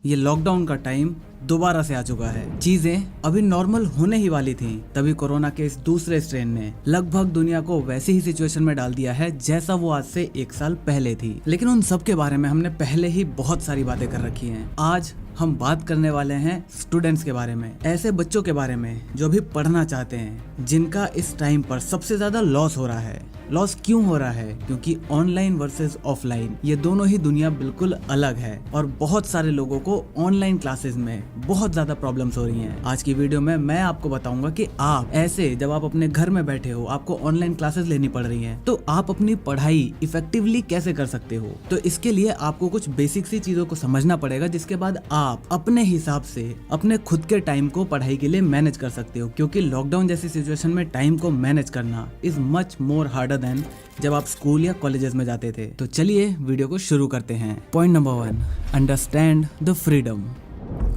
ये लॉकडाउन का टाइम दोबारा से आ चुका है। चीजें अभी नॉर्मल होने ही वाली थी, तभी कोरोना के इस दूसरे स्ट्रेन ने लगभग दुनिया को वैसी ही सिचुएशन में डाल दिया है जैसा वो आज से 1 साल पहले थी। लेकिन उन सब के बारे में हमने पहले ही बहुत सारी बातें कर रखी हैं। आज हम बात करने वाले हैं स्टूडेंट्स के बारे में, ऐसे बच्चों के बारे में जो भी पढ़ना चाहते हैं, जिनका इस टाइम पर सबसे ज्यादा लॉस हो रहा है। लॉस क्यों हो रहा है? क्योंकि ऑनलाइन वर्सेस ऑफलाइन ये दोनों ही दुनिया बिल्कुल अलग है और बहुत सारे लोगों को ऑनलाइन क्लासेस में बहुत ज्यादा प्रॉब्लम्स हो रही हैं। आज की वीडियो में मैं आपको बताऊंगा कि आप ऐसे जब आप अपने घर में बैठे हो, आपको ऑनलाइन क्लासेस लेनी पड़ रही हैं, तो आप अपनी पढ़ाई इफेक्टिवली कैसे कर सकते हो। तो इसके लिए आपको कुछ बेसिक सी चीजों को समझना पड़ेगा, जिसके बाद आप अपने हिसाब से अपने खुद के टाइम को पढ़ाई के लिए मैनेज कर सकते हो। क्योंकि लॉकडाउन जैसी सिचुएशन में टाइम को मैनेज करना is much more harder than जब आप स्कूल या कॉलेजेस में जाते थे। तो चलिए वीडियो को शुरू करते हैं। Point number 1, understand the freedom.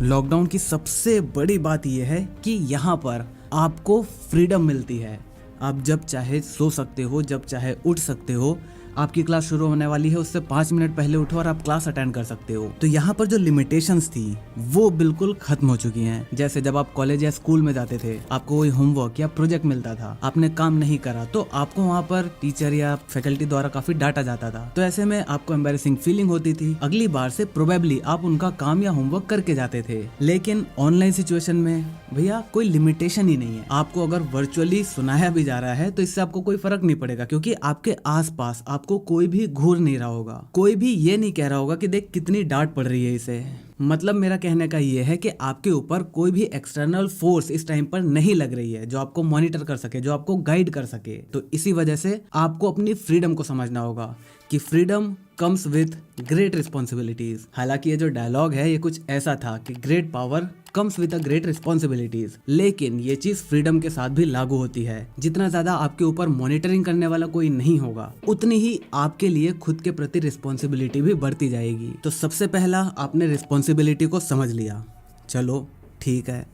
Lockdown की सबसे बड़ी बात यह है कि यहाँ पर आपको फ्रीडम मिलती है। आप जब चाहे सो सकते हो, जब चाहे उठ सकते हो। आपकी क्लास शुरू होने वाली है, उससे 5 मिनट पहले उठो और आप क्लास अटेंड कर सकते हो। तो यहाँ पर जो लिमिटेशंस थी वो बिल्कुल खत्म हो चुकी हैं। जैसे जब आप कॉलेज या स्कूल में जाते थे, आपको कोई होमवर्क या प्रोजेक्ट मिलता था, आपने काम नहीं करा तो आपको वहाँ पर टीचर या फैकल्टी द्वारा काफी डांटा जाता था। तो ऐसे में आपको एम्बैरेसिंग फीलिंग होती थी। अगली बार से प्रोबेबली आप उनका काम या होमवर्क करके जाते थे। लेकिन ऑनलाइन सिचुएशन में भैया कोई लिमिटेशन ही नहीं है। आपको अगर वर्चुअली सुनाया भी जा रहा है तो इससे आपको कोई फर्क नहीं पड़ेगा, क्योंकि आपके आसपास आपको कोई भी घूर नहीं रहा होगा। कोई भी ये नहीं कह रहा होगा कि देख कितनी डांट पड़ रही है इसे। मतलब मेरा कहने का ये है कि आपके ऊपर कोई भी एक्सटर्नल फोर्स इस टाइम पर नहीं लग रही है जो आपको मॉनिटर कर सके, जो आपको गाइड कर सके। तो इसी वजह से आपको अपनी फ्रीडम को समझना होगा कि freedom comes with great responsibilities. हालांकि ये जो डायलॉग है ये कुछ ऐसा था कि great power comes with a great responsibilities, लेकिन ये चीज फ्रीडम के साथ भी लागू होती है। जितना ज्यादा आपके ऊपर मॉनिटरिंग करने वाला कोई नहीं होगा, उतनी ही आपके लिए खुद के प्रति रिस्पॉन्सिबिलिटी भी बढ़ती जाएगी। तो सबसे पहला आपने रिस्पॉन्सिबिलिटी को समझ लिया, चलो ठीक है।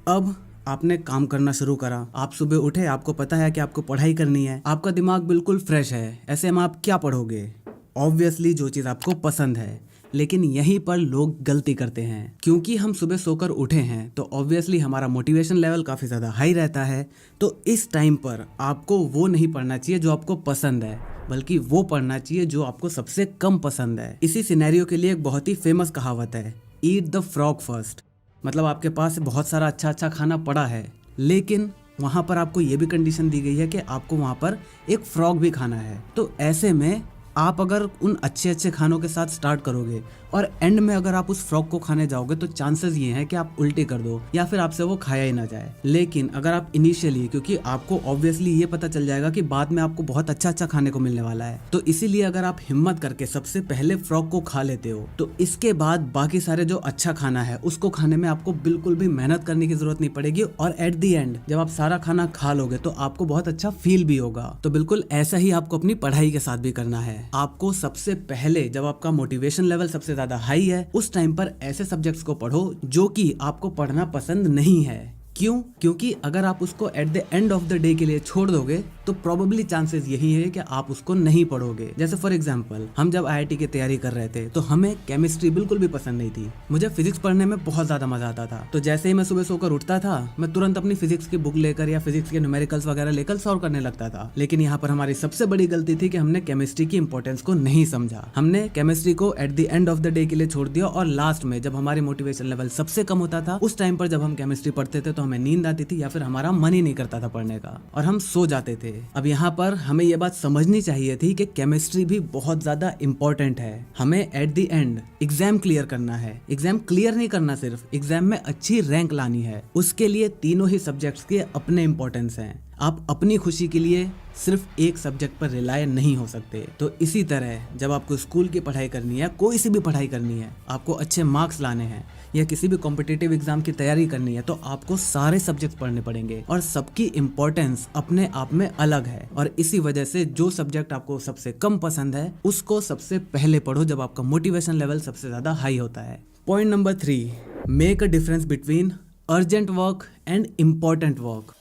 अब आपने काम करना शुरू करा। आप सुबह उठे, आपको पता है कि आपको पढ़ाई करनी है, आपका दिमाग बिल्कुल फ्रेश है। ऐसे में आप क्या पढ़ोगे? ऑब्वियसली जो चीज़ आपको पसंद है। लेकिन यहीं पर लोग गलती करते हैं, क्योंकि हम सुबह सोकर उठे हैं तो ऑब्वियसली हमारा मोटिवेशन लेवल काफ़ी ज़्यादा हाई रहता है। तो इस टाइम पर आपको वो नहीं पढ़ना चाहिए जो आपको पसंद है, बल्कि वो पढ़ना चाहिए जो आपको सबसे कम पसंद है। इसी सिनेरियो के लिए एक बहुत ही फेमस कहावत है, ईट द फ्रॉग फर्स्ट। मतलब आपके पास बहुत सारा अच्छा अच्छा खाना पड़ा है, लेकिन वहाँ पर आपको ये भी कंडीशन दी गई है कि आपको वहाँ पर एक फ्रॉग भी खाना है। तो ऐसे में आप अगर उन अच्छे अच्छे खानों के साथ स्टार्ट करोगे और एंड में अगर आप उस फ्रॉग को खाने जाओगे तो चांसेस ये हैं कि आप उल्टी कर दो या फिर आपसे वो खाया ही ना जाए। लेकिन अगर आप इनिशियली, क्योंकि आपको ऑब्वियसली ये पता चल जाएगा कि बाद में आपको बहुत अच्छा अच्छा खाने को मिलने वाला है, तो इसीलिए अगर आप हिम्मत करके सबसे पहले फ्रॉग को खा लेते हो तो इसके बाद बाकी सारे जो अच्छा खाना है उसको खाने में आपको बिल्कुल भी मेहनत करने की जरूरत नहीं पड़ेगी। और एट दी एंड जब आप सारा खाना खा लोगे तो आपको बहुत अच्छा फील भी होगा। तो बिल्कुल ऐसा ही आपको अपनी पढ़ाई के साथ भी करना है। आपको सबसे पहले जब आपका मोटिवेशन लेवल सबसे ज्यादा हाई है, उस टाइम पर ऐसे सब्जेक्ट्स को पढ़ो जो कि आपको पढ़ना पसंद नहीं है। क्यों? क्योंकि अगर आप उसको at the end of the day के लिए छोड़ दोगे तो प्रोबेबली चांसेस यही है कि आप उसको नहीं पढ़ोगे। जैसे फॉर एग्जांपल, हम जब आईआईटी की तैयारी कर रहे थे तो हमें केमिस्ट्री बिल्कुल भी पसंद नहीं थी। मुझे फिजिक्स पढ़ने में बहुत ज्यादा मजा आता था। तो जैसे ही मैं सुबह सोकर उठता था, मैं तुरंत अपनी फिजिक्स की बुक लेकर या फिजिक्स के न्यूमेरिकल्स वगैरह लेकर सॉल्व करने लगता था। लेकिन यहाँ पर हमारी सबसे बड़ी गलती थी कि हमने केमिस्ट्री की इंपॉर्टेंस को नहीं समझा। हमने केमिस्ट्री को at the end of the day के लिए छोड़ दिया और लास्ट में जब हमारी मोटिवेशन लेवल सबसे कम होता था, उस टाइम पर जब हम केमिस्ट्री पढ़ते थे तो हमें नींद आती थी या फिर हमारा मन ही नहीं करता था पढ़ने का और हम सो जाते थे। अब यहाँ पर हमें यह बात समझनी चाहिए थी कि केमिस्ट्री भी बहुत ज्यादा इंपॉर्टेंट है। हमें at the end exam clear करना है। एग्जाम क्लियर नहीं करना, सिर्फ एग्जाम में अच्छी रैंक लानी है। उसके लिए तीनों ही सब्जेक्ट्स के अपने इंपॉर्टेंस हैं। आप अपनी खुशी के लिए सिर्फ एक सब्जेक्ट पर रिलाय नहीं हो सकते। तो इसी तरह जब आपको स्कूल की पढ़ाई करनी है, कोई सी भी पढ़ाई करनी है, आपको अच्छे मार्क्स लाने हैं या किसी भी कॉम्पिटिटिव एग्जाम की तैयारी करनी है, तो आपको सारे सब्जेक्ट्स पढ़ने पड़ेंगे और सबकी इंपॉर्टेंस अपने आप में अलग है। और इसी वजह से जो सब्जेक्ट आपको सबसे कम पसंद है उसको सबसे पहले पढ़ो जब आपका मोटिवेशन लेवल सबसे ज्यादा हाई होता है। Point number 3, make a difference between urgent work and important work.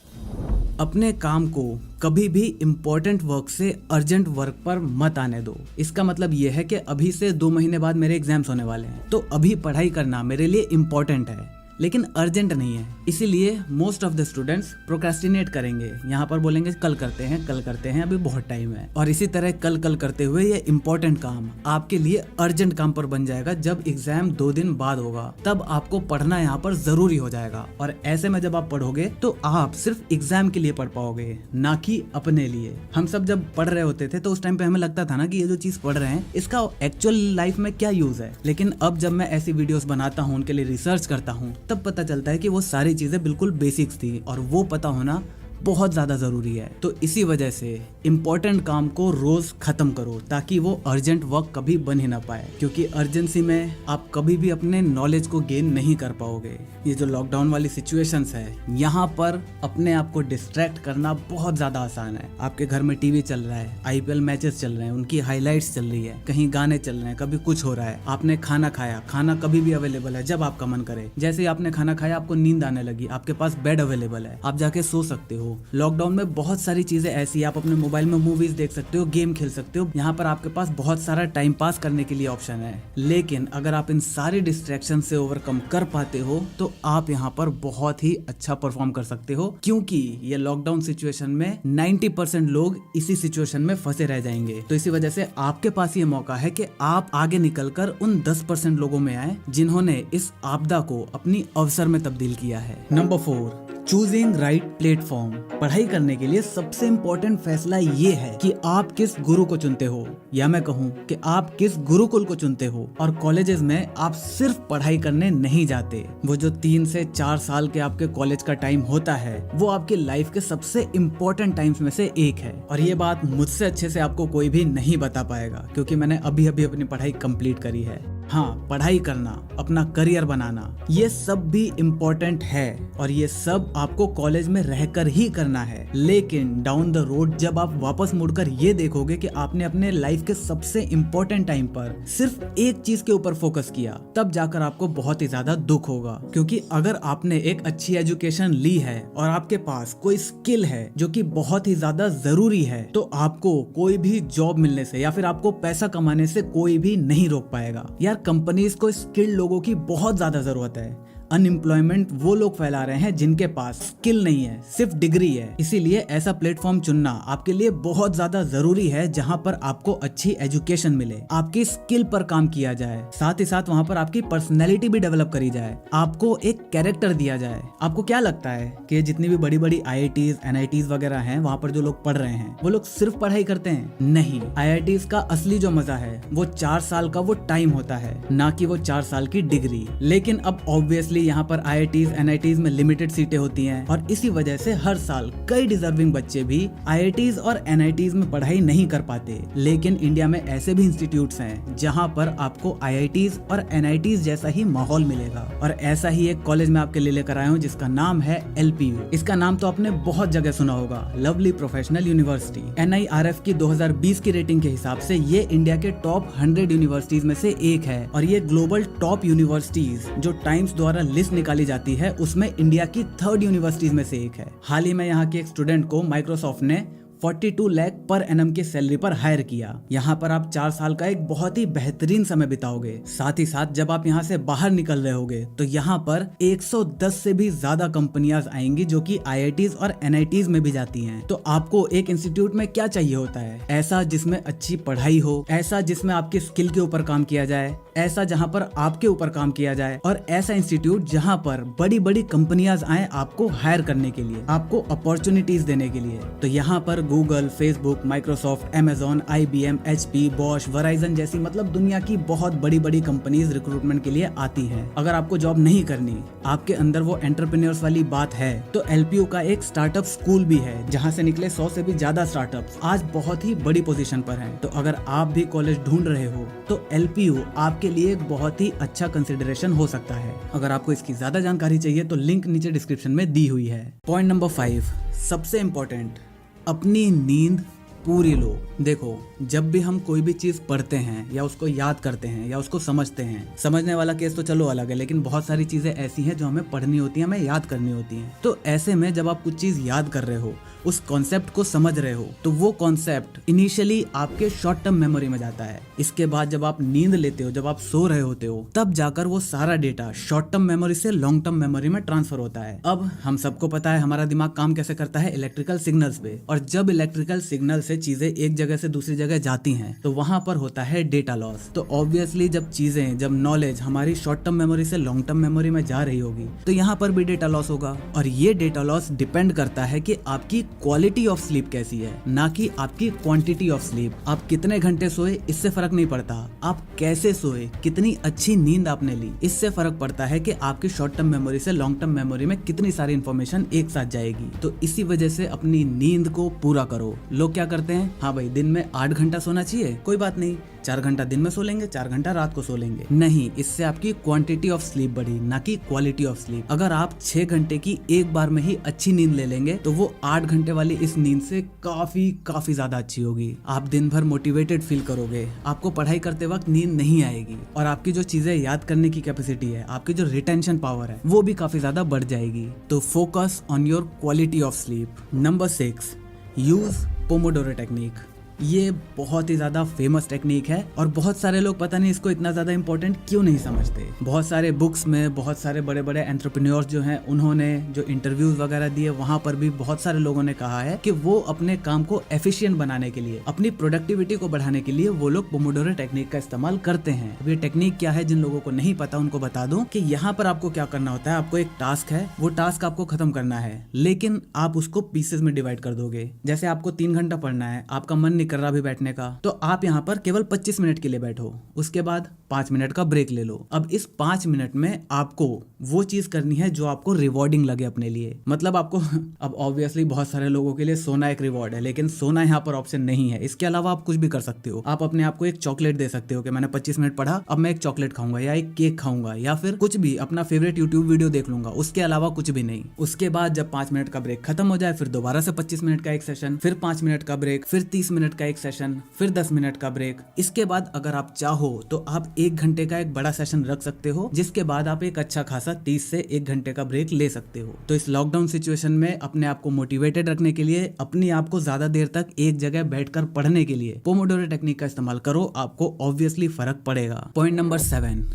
अपने काम को कभी भी इम्पोर्टेंट वर्क से अर्जेंट वर्क पर मत आने दो। इसका मतलब ये है कि अभी से 2 महीने बाद मेरे एग्जाम्स होने वाले हैं, तो अभी पढ़ाई करना मेरे लिए इम्पोर्टेंट है लेकिन अर्जेंट नहीं है। इसीलिए most of the students procrastinate करेंगे, यहाँ पर बोलेंगे कल करते हैं, अभी बहुत टाइम है। और इसी तरह कल करते हुए ये इम्पोर्टेंट काम आपके लिए अर्जेंट काम पर बन जाएगा। जब एग्जाम 2 दिन बाद होगा तब आपको पढ़ना यहाँ पर जरूरी हो जाएगा। और ऐसे में जब आप पढ़ोगे तो आप सिर्फ एग्जाम के लिए पढ़ पाओगे, ना कि अपने लिए। हम सब जब पढ़ रहे होते थे तो उस टाइम पे हमें लगता था ना कि ये जो चीज पढ़ रहे हैं इसका एक्चुअल लाइफ में क्या यूज है। लेकिन अब जब मैं ऐसी वीडियोस बनाता हूँ, उनके लिए रिसर्च करता हूँ, तब पता चलता है कि वो सारी चीजें बिल्कुल बेसिक्स थी और वो पता होना बहुत ज्यादा जरूरी है। तो इसी वजह से इम्पोर्टेंट काम को रोज खत्म करो ताकि वो अर्जेंट वर्क कभी बन ही ना पाए, क्योंकि अर्जेंसी में आप कभी भी अपने नॉलेज को गेन नहीं कर पाओगे। ये जो लॉकडाउन वाली सिचुएशंस है, यहाँ पर अपने आप को डिस्ट्रैक्ट करना बहुत ज्यादा आसान है। आपके घर में टीवी चल रहा है, IPL मैचेस चल रहे हैं, उनकी हाईलाइट्स चल रही है, कहीं गाने चल रहे हैं, कभी कुछ हो रहा है। आपने खाना खाया, खाना कभी भी अवेलेबल है जब आपका मन करे। जैसे ही आपने खाना खाया आपको नींद आने लगी, आपके पास बेड अवेलेबल है, आप जाके सो सकते हो। लॉकडाउन में बहुत सारी चीजें ऐसी, आप अपने मोबाइल में मूवीज देख सकते हो, गेम खेल सकते हो, यहाँ पर आपके पास बहुत सारा टाइम पास करने के लिए ऑप्शन है। लेकिन अगर आप इन सारी डिस्ट्रैक्शन से ओवरकम कर पाते हो तो आप यहाँ पर बहुत ही अच्छा परफॉर्म कर सकते हो, क्योंकि ये लॉकडाउन सिचुएशन में 90% लोग इसी सिचुएशन में फंसे रह जाएंगे। तो इसी वजह से आपके पास ये मौका है कि आप आगे निकलकर उन 10% लोगों में आए जिन्होंने इस आपदा को अपनी अवसर में तब्दील किया है। Number 4, choosing right platform. पढ़ाई करने के लिए सबसे इम्पोर्टेंट फैसला ये है कि आप किस गुरु को चुनते हो, या मैं कहूँ कि आप किस गुरुकुल को चुनते हो। और कॉलेजेस में आप सिर्फ पढ़ाई करने नहीं जाते। वो जो 3 से 4 साल के आपके कॉलेज का टाइम होता है वो आपकी लाइफ के सबसे इम्पोर्टेंट टाइम्स में से एक है। और ये बात मुझसे अच्छे से आपको कोई भी नहीं बता पाएगा, क्योंकि मैंने अभी अपनी पढ़ाई कंप्लीट करी है। हाँ, पढ़ाई करना, अपना करियर बनाना, ये सब भी इम्पोर्टेंट है और ये सब आपको कॉलेज में रहकर ही करना है। लेकिन डाउन द रोड जब आप वापस मुड़कर ये देखोगे कि आपने अपने लाइफ के सबसे इम्पोर्टेंट टाइम पर सिर्फ एक चीज के ऊपर फोकस किया, तब जाकर आपको बहुत ही ज्यादा दुख होगा। क्योंकि अगर आपने एक अच्छी एजुकेशन ली है और आपके पास कोई स्किल है जो कि बहुत ही ज्यादा जरूरी है, तो आपको कोई भी जॉब मिलने से या फिर आपको पैसा कमाने से कोई भी नहीं रोक पाएगा। कंपनीज को स्किल्ड लोगों की बहुत ज्यादा जरूरत है। अनएम्प्लॉयमेंट वो लोग फैला रहे हैं जिनके पास स्किल नहीं है, सिर्फ डिग्री है। इसीलिए ऐसा प्लेटफॉर्म चुनना आपके लिए बहुत ज्यादा जरूरी है जहां पर आपको अच्छी एजुकेशन मिले, आपकी स्किल पर काम किया जाए, साथ ही साथ वहां पर आपकी पर्सनैलिटी भी डेवलप करी जाए, आपको एक कैरेक्टर दिया जाए। आपको क्या लगता है कि जितनी भी बड़ी बड़ी IITs, NITs वगैरह हैं, वहां पर जो लोग पढ़ रहे हैं वो लोग सिर्फ पढ़ाई करते हैं? नहीं, IITs का असली जो मजा है वो 4 साल का वो टाइम होता है, ना कि वो 4 साल की डिग्री। लेकिन अब ऑब्वियसली यहाँ पर IITs, NITs में लिमिटेड सीटें होती हैं और इसी वजह से हर साल कई डिजर्विंग बच्चे भी IITs और NITs में पढ़ाई नहीं कर पाते। लेकिन इंडिया में ऐसे भी इंस्टीट्यूट्स हैं जहाँ पर आपको IITs और NITs जैसा ही माहौल मिलेगा। और ऐसा ही एक कॉलेज में आपके लिए लेकर आया हूँ जिसका नाम है LPU। इसका नाम तो आपने बहुत जगह सुना होगा, लवली प्रोफेशनल यूनिवर्सिटी। NIRF की 2020 की रेटिंग के हिसाब से ये इंडिया के टॉप 100 यूनिवर्सिटीज में से एक है और ये ग्लोबल टॉप यूनिवर्सिटीज जो टाइम्स द्वारा लिस्ट निकाली जाती है उसमें इंडिया की 3rd यूनिवर्सिटीज में से एक है। हाल ही में यहाँ के एक स्टूडेंट को माइक्रोसॉफ्ट ने 42 लाख पर एनम की सैलरी पर हायर किया। यहाँ पर आप 4 साल का एक बहुत ही बेहतरीन समय बिताओगे। साथ ही साथ जब आप यहाँ से बाहर निकल रहे होगे तो यहाँ पर 110 से भी ज्यादा कंपनियां आएंगी जो कि IITs और NITs में भी जाती हैं। तो आपको एक इंस्टीट्यूट में क्या चाहिए होता है? ऐसा जिसमें अच्छी पढ़ाई हो, ऐसा जिसमें आपकी स्किल के ऊपर काम किया जाए, ऐसा जहाँ पर आपके ऊपर काम किया जाए और ऐसा इंस्टीट्यूट जहाँ पर बड़ी बड़ी कंपनियां आए आपको हायर करने के लिए, आपको अपॉर्चुनिटीज देने के लिए। तो यहाँ पर Google, Facebook, Microsoft, Amazon, IBM, HP, Bosch, Verizon जैसी मतलब दुनिया की बहुत बड़ी बड़ी कंपनीज रिक्रूटमेंट के लिए आती हैं। अगर आपको जॉब नहीं करनी, आपके अंदर वो एंटरप्रेन्योर्स वाली बात है, तो LPU का एक स्टार्टअप स्कूल भी है जहाँ से निकले 100 से भी ज्यादा स्टार्टअप्स आज बहुत ही बड़ी पोजीशन पर हैं। तो अगर आप भी कॉलेज ढूंढ रहे हो तो LPU आपके लिए एक बहुत ही अच्छा कंसिडरेशन हो सकता है। अगर आपको इसकी ज्यादा जानकारी चाहिए तो लिंक नीचे डिस्क्रिप्शन में दी हुई है। पॉइंट नंबर 5, सबसे इम्पोर्टेंट, अपनी नींद पूरी लो। देखो, जब भी हम कोई भी चीज पढ़ते हैं या उसको याद करते हैं या उसको समझते हैं, समझने वाला केस तो चलो अलग है, लेकिन बहुत सारी चीजें ऐसी हैं जो हमें पढ़नी होती है, हमें याद करनी होती हैं। तो ऐसे में जब आप कुछ चीज याद कर रहे हो, उस कॉन्सेप्ट को समझ रहे हो, तो वो कॉन्सेप्ट इनिशियली आपके शॉर्ट टर्म मेमोरी में जाता है। इसके बाद जब आप नींद लेते हो, जब आप सो रहे होते हो, तब जाकर वो सारा डेटा शॉर्ट टर्म मेमोरी से लॉन्ग टर्म मेमोरी में ट्रांसफर होता है। अब हम सबको पता है हमारा दिमाग काम कैसे करता है, इलेक्ट्रिकल सिग्नल्स पे। और जब इलेक्ट्रिकल सिग्नल से चीजें एक जगह से दूसरी जगह जाती हैं, तो वहां पर होता है डेटा लॉस। तो ऑब्वियसली जब नॉलेज हमारी शॉर्ट टर्म मेमोरी से लॉन्ग टर्म मेमोरी में जा रही होगी, तो यहाँ पर भी डेटा लॉस होगा। और ये डेटा लॉस डिपेंड करता है कि आपकी क्वालिटी ऑफ स्लीप कैसी है, ना कि आपकी क्वांटिटी ऑफ स्लीप। आप कितने घंटे सोए इससे फर्क नहीं पड़ता, आप कैसे सोए, कितनी अच्छी नींद आपने ली, इससे फर्क पड़ता है कि आपकी शॉर्ट टर्म मेमोरी से लॉन्ग टर्म मेमोरी में कितनी सारी इंफॉर्मेशन एक साथ जाएगी। तो इसी वजह से अपनी नींद को पूरा करो। लोग क्या करते हैं, हाँ भाई दिन में 8 घंटा सोना चाहिए, कोई बात नहीं, 4 घंटा दिन में सो लेंगे, 4 घंटा रात को सो लेंगे। नहीं, इससे आपकी क्वांटिटी ऑफ स्लीप बढ़ी, ना कि क्वालिटी ऑफ स्लीप। अगर आप 6 घंटे की एक बार में ही अच्छी नींद ले लेंगे, तो वो 8 घंटे वाली इस नींद से काफी ज्यादा अच्छी होगी। आप दिन भर मोटिवेटेड फील करोगे, आपको पढ़ाई करते वक्त नींद नहीं आएगी, और आपकी जो चीजें याद करने की कैपेसिटी है, आपकी जो रिटेंशन पावर है, वो भी काफी ज्यादा बढ़ जाएगी। तो focus on your quality of sleep. Number 6, use Pomodoro technique. ये बहुत ही ज्यादा फेमस टेक्निक है और बहुत सारे लोग पता नहीं इसको इतना ज्यादा इंपॉर्टेंट क्यों नहीं समझते। बहुत सारे बुक्स में बहुत सारे बड़े बड़े एंटरप्रेन्योर्स जो हैं, उन्होंने जो इंटरव्यूज वगैरह दिए, वहां पर भी बहुत सारे लोगों ने कहा है कि वो अपने काम को एफिशिएंट बनाने के लिए, अपनी प्रोडक्टिविटी को बढ़ाने के लिए वो लोग पोमोडोरो टेक्निक का इस्तेमाल करते हैं। अब ये टेक्निक क्या है, जिन लोगों को नहीं पता उनको बता दूं कि यहाँ पर आपको क्या करना होता है। आपको एक टास्क है, वो टास्क आपको खत्म करना है, लेकिन आप उसको पीसेस में डिवाइड कर दोगे। जैसे आपको 3 घंटा पढ़ना है, आपका मन कर रहा भी बैठने का, तो आप यहाँ पर केवल 25 मिनट के लिए बैठो, उसके बाद 5 मिनट का ब्रेक ले लो। अब इस 5 मिनट में आपको वो चीज करनी है जो आपको रिवॉर्डिंग लगे अपने लिए। मतलब आपको अब ऑब्वियसली बहुत सारे लोगों के लिए सोना एक रिवॉर्ड है, लेकिन सोना यहाँ पर ऑप्शन नहीं है। इसके अलावा आप कुछ भी कर सकते हो। आप अपने आप को एक चॉकलेट दे सकते हो कि मैंने 25 मिनट पढ़ा, अब मैं एक चॉकलेट खाऊंगा या एक केक खाऊंगा, या फिर कुछ भी अपना फेवरेट यूट्यूब वीडियो देख लूंगा, उसके अलावा कुछ भी नहीं। उसके बाद जब 5 मिनट का ब्रेक खत्म हो जाए, फिर दोबारा से 25 मिनट का एक सेशन, फिर 5 मिनट का ब्रेक, फिर 30 मिनट का एक सेशन, फिर 10 मिनट का ब्रेक। इसके बाद अगर आप चाहो तो आप 1 घंटे का एक बड़ा सेशन रख सकते हो, जिसके बाद आप एक अच्छा खासा 30 से 1 घंटे का ब्रेक ले सकते हो। तो इस लॉकडाउन सिचुएशन में अपने आप को मोटिवेटेड रखने के लिए, अपने आप को ज्यादा देर तक एक जगह बैठकर पढ़ने के लिए पोमोडोरो टेक्निक का इस्तेमाल करो, आपको ऑब्वियसली फर्क पड़ेगा। Point number 7,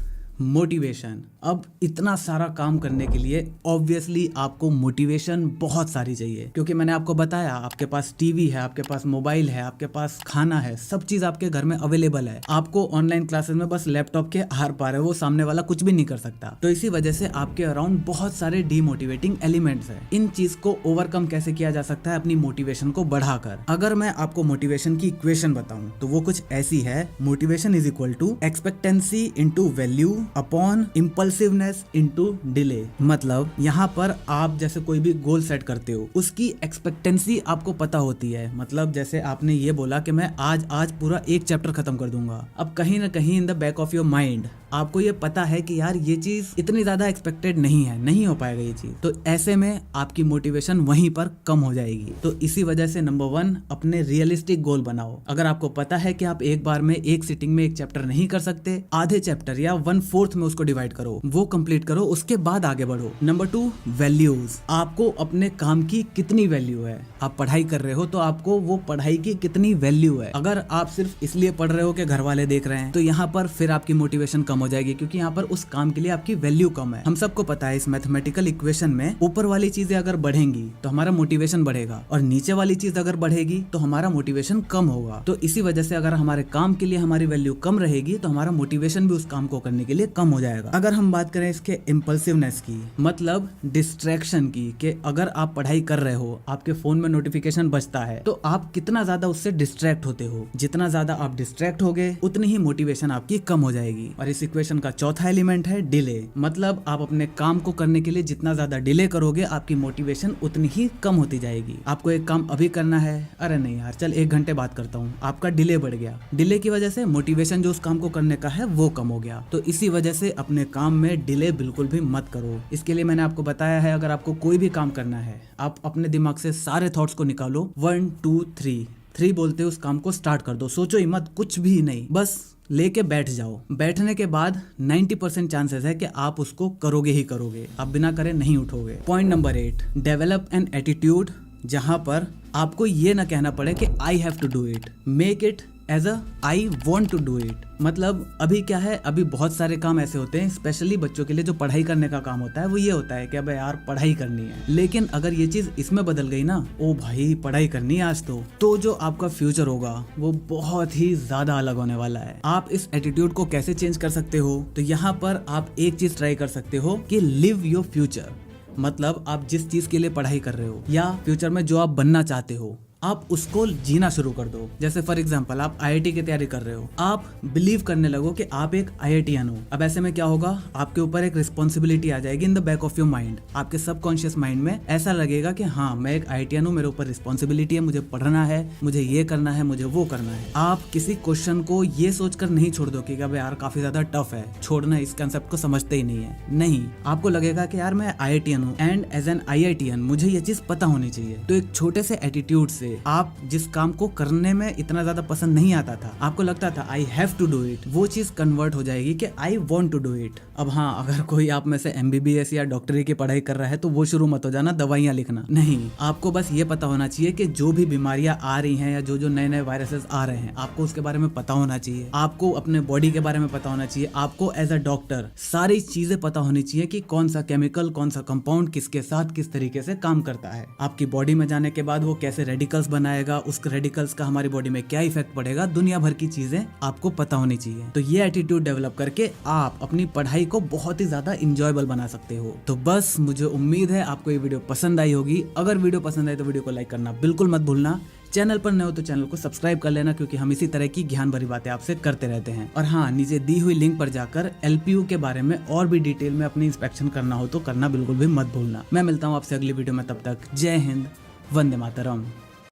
motivation. अब इतना सारा काम करने के लिए ऑब्वियसली आपको मोटिवेशन बहुत सारी चाहिए, क्योंकि मैंने आपको बताया आपके पास टीवी है, आपके पास मोबाइल है, आपके पास खाना है, सब चीज आपके घर में अवेलेबल है। आपको ऑनलाइन क्लासेस में बस लैपटॉप के आर पार है, वो सामने वाला कुछ भी नहीं कर सकता। तो इसी वजह से आपके अराउंड बहुत सारे डीमोटिवेटिंग एलिमेंट्स है। इन चीज को ओवरकम कैसे किया जा सकता है, अपनी मोटिवेशन को बढ़ाकर। अगर मैं आपको मोटिवेशन की इक्वेशन बताऊं तो वो कुछ ऐसी है, motivation is equal to expectancy into value upon impulsiveness into delay. मतलब यहाँ पर आप जैसे कोई भी गोल सेट करते हो, उसकी एक्सपेक्टेंसी आपको पता होती है। मतलब जैसे आपने ये बोला कि मैं आज पूरा एक चैप्टर खत्म कर दूंगा। अब कहीं ना कहीं in the back of your mind आपको ये पता है कि यार ये चीज इतनी ज्यादा एक्सपेक्टेड नहीं है, नहीं हो पाएगा ये चीज। तो ऐसे में आपकी मोटिवेशन वहीं पर कम हो जाएगी। तो इसी वजह से नंबर 1, अपने रियलिस्टिक गोल बनाओ। अगर आपको पता है कि आप एक बार में एक सिटिंग में एक चैप्टर नहीं कर सकते, आधे चैप्टर या 1/4 में उसको डिवाइड करो, वो कंप्लीट करो, उसके बाद आगे बढ़ो। Number 2, values. आपको अपने काम की कितनी वैल्यू है। आप पढ़ाई कर रहे हो तो आपको वो पढ़ाई की कितनी वैल्यू है। अगर आप सिर्फ इसलिए पढ़ रहे हो कि घर वाले देख रहे हैं, तो यहाँ पर फिर आपकी मोटिवेशन कम हो जाएगी, क्योंकि यहाँ पर उस काम के लिए आपकी वैल्यू कम है। हम सबको पता है इस मैथमेटिकल इक्वेशन में ऊपर वाली चीजें अगर बढ़ेंगी तो हमारा मोटिवेशन बढ़ेगा, और नीचे वाली चीज अगर बढ़ेगी तो हमारा मोटिवेशन कम होगा। तो इसी वजह से अगर हमारे काम के लिए हमारी वैल्यू कम रहेगी तो हमारा मोटिवेशन भी उस काम को करने के लिए कम हो जाएगा। अगर हम बात करें इसके इम्पल्सिवनेस की, मतलब डिस्ट्रैक्शन की, कि अगर आप पढ़ाई कर रहे हो, आपके फोन में नोटिफिकेशन बजता है, तो आप कितना ज्यादा उससे डिस्ट्रैक्ट होते हो। जितना ज्यादा आप डिस्ट्रैक्ट होगे उतनी ही मोटिवेशन आपकी कम हो जाएगी। और इस इक्वेशन का चौथा एलिमेंट है डिले। मतलब आप अपने काम को करने के लिए जितना ज्यादा डिले करोगे, आपकी मोटिवेशन उतनी ही कम होती जाएगी। आपको एक काम अभी करना है, अरे नहीं यार चल 1 घंटे बात करता हूँ, आपका डिले बढ़ गया। डिले की वजह से मोटिवेशन जो उस काम को करने का है वो कम हो गया। तो इसी वजह से अपने काम में डिले बिल्कुल भी मत करो। इसके लिए मैंने आपको बताया है, अगर आपको कोई भी काम करना है, आप अपने दिमाग से सारे थॉट्स को निकालो, 1 2 3, 3 बोलते हैं उस काम को स्टार्ट कर दो, सोचो ही मत, कुछ भी नहीं, बस लेके बैठ जाओ। बैठने के बाद 90% चांसेस है कि आप उसको करोगे ही करोगे, आप बिना करे नहीं उठोगे। Point number 8, develop an attitude जहां पर आपको ये ना कहना पड़े कि I have to do it, make it as a I want to do it. मतलब अभी क्या है, अभी बहुत सारे काम ऐसे होते हैं, स्पेशली बच्चों के लिए जो पढ़ाई करने का काम होता है, वो ये होता है कि अबे यार पढ़ाई करनी है। लेकिन अगर ये चीज इसमें बदल गई ना, ओ भाई पढ़ाई करनी है आज तो जो आपका फ्यूचर होगा वो बहुत ही ज्यादा अलग होने वाला है। आप इस एटीट्यूड को कैसे चेंज कर सकते हो? तो यहाँ पर आप एक चीज ट्राई कर सकते हो कि लिव योर फ्यूचर। मतलब आप जिस चीज के लिए पढ़ाई कर रहे हो या फ्यूचर में जो आप बनना चाहते हो, आप उसको जीना शुरू कर दो। जैसे फॉर एग्जांपल आप आईआईटी की तैयारी कर रहे हो, आप बिलीव करने लगो कि आप एक आईआईटीएन हो। अब ऐसे में क्या होगा, आपके ऊपर एक रिस्पॉन्सिबिलिटी आ जाएगी in the back of your mind. आपके सबकॉन्शियस माइंड में ऐसा लगेगा कि हाँ मैं एक आईआईटीएन हूँ, मेरे ऊपर रिस्पॉन्सिबिलिटी है, मुझे पढ़ना है, मुझे ये करना है, मुझे वो करना है। आप किसी क्वेश्चन को ये सोचकर नहीं छोड़ दो कि यार काफी ज्यादा टफ है, छोड़ना, इस कंसेप्ट को समझते ही नहीं है। नहीं, आपको लगेगा कि यार मैं आईआईटीएन हूँ एंड एज एन आईआईटीएन मुझे ये चीज पता होनी चाहिए। तो एक छोटे से एटीट्यूड से आप जिस काम को करने में इतना ज्यादा पसंद नहीं आता था, आपको लगता था I have to do it, वो चीज कन्वर्ट हो जाएगी कि I want to do it. अब हाँ, अगर कोई आप में से एमबीबीएस या डॉक्टरी की पढ़ाई कर रहा है तो वो शुरू मत हो जाना दवाइयां लिखना। नहीं, आपको बस ये पता होना चाहिए कि जो भी बीमारियां आ रही हैं या जो नए नए वायरसेस आ रहे हैं, आपको उसके बारे में पता होना चाहिए, आपको अपने बॉडी के बारे में पता होना चाहिए, आपको एज अ डॉक्टर सारी चीजें पता होनी चाहिए कि कौन सा केमिकल, कौन सा कंपाउंड किसके साथ किस तरीके से काम करता है। आपकी बॉडी में जाने के बाद वो कैसे रेडिकल्स बनाएगा, उस रेडिकल्स का हमारी बॉडी में क्या इफेक्ट पड़ेगा, दुनिया भर की चीजें आपको पता होनी चाहिए। तो ये एटीट्यूड डेवलप करके आप अपनी पढ़ाई को बहुत ही ज्यादा इंजॉयबल बना सकते हो। तो बस मुझे उम्मीद है आपको ये वीडियो पसंद आई होगी। अगर वीडियो पसंद आई तो वीडियो को लाइक करना बिल्कुल मत भूलना। चैनल पर नए हो तो चैनल को सब्सक्राइब कर लेना, क्योंकि हम इसी तरह की ज्ञान भरी बातें आपसे करते रहते हैं। और हाँ, नीचे दी हुई लिंक पर जाकर एलपीयू के बारे में और भी डिटेल में अपनी इंस्पेक्शन करना हो तो करना बिल्कुल भी मत भूलना। मैं मिलता हूँ आपसे अगली वीडियो में, तब तक जय हिंद, वंदे मातरम।